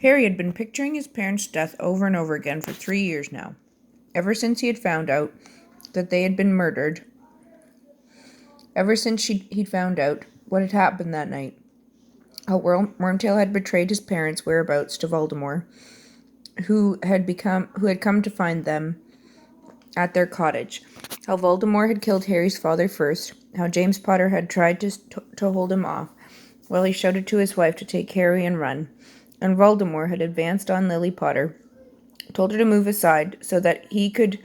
Harry had been picturing his parents' death over and over again for 3 years now. Ever since he had found out that they had been murdered, ever since he'd found out what had happened that night, how Wormtail had betrayed his parents' whereabouts to Voldemort, who had come to find them at their cottage, how Voldemort had killed Harry's father first, how James Potter had tried to hold him off, while he shouted to his wife to take Harry and run, and Voldemort had advanced on Lily Potter, told her to move aside so that he could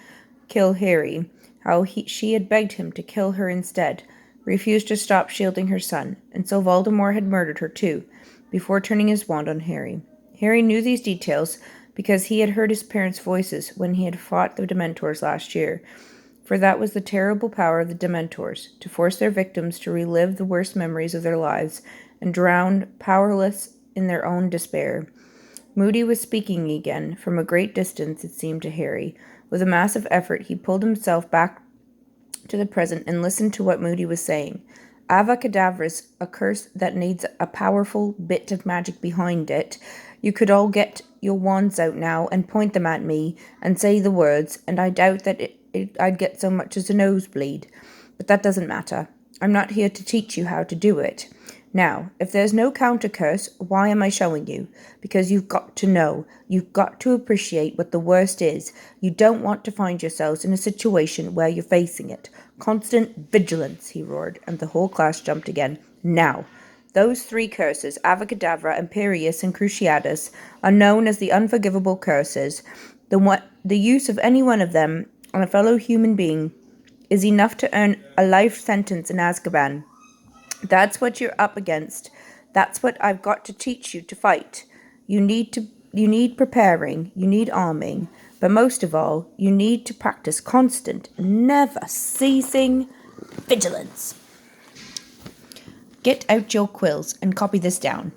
kill Harry, how she had begged him to kill her instead, refused to stop shielding her son, and so Voldemort had murdered her too, before turning his wand on Harry. Harry knew these details because he had heard his parents' voices when he had fought the Dementors last year, for that was the terrible power of the Dementors, to force their victims to relive the worst memories of their lives and drown powerless in their own despair. Moody was speaking again, from a great distance, it seemed to Harry. With a massive effort, he pulled himself back to the present and listened to what Moody was saying. Avacadavra's a curse that needs a powerful bit of magic behind it. You could all get your wands out now and point them at me and say the words, and I doubt that I'd get so much as a nosebleed. But that doesn't matter. I'm not here to teach you how to do it. Now, if there's no counter curse, why am I showing you? Because you've got to know. You've got to appreciate what the worst is. You don't want to find yourselves in a situation where you're facing it. Constant vigilance, he roared, and the whole class jumped again. Now, those 3 curses, Avacadavra, Imperius, and Cruciatus, are known as the unforgivable curses. The use of any one of them on a fellow human being is enough to earn a life sentence in Azkaban. That's what you're up against. That's what I've got to teach you to fight. You need preparing, you need arming, but most of all, you need to practice constant, never ceasing vigilance. Get out your quills and copy this down.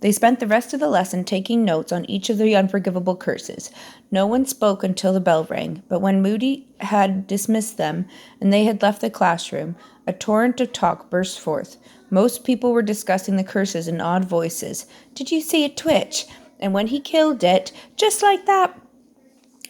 They spent the rest of the lesson taking notes on each of the unforgivable curses. No one spoke until the bell rang, but when Moody had dismissed them and they had left the classroom, a torrent of talk burst forth. Most people were discussing the curses in odd voices. Did you see it twitch? And when he killed it, just like that.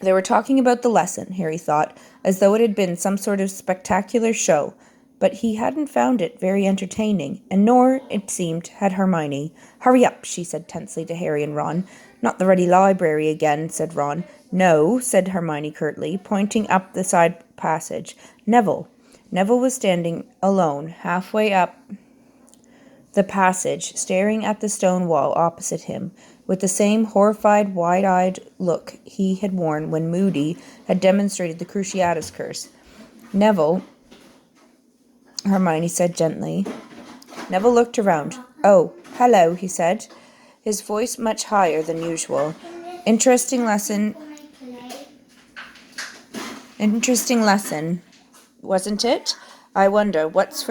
They were talking about the lesson, Harry thought, as though it had been some sort of spectacular show. But he hadn't found it very entertaining, and nor, it seemed, had Hermione. Hurry up, she said tensely to Harry and Ron. Not the Ready Library again, said Ron. No, said Hermione curtly, pointing up the side passage. Neville. Neville was standing alone, halfway up the passage, staring at the stone wall opposite him, with the same horrified, wide-eyed look he had worn when Moody had demonstrated the Cruciatus curse. Neville, Hermione said gently. Neville looked around. Oh, hello, he said, his voice much higher than usual. Interesting lesson, wasn't it? I wonder what's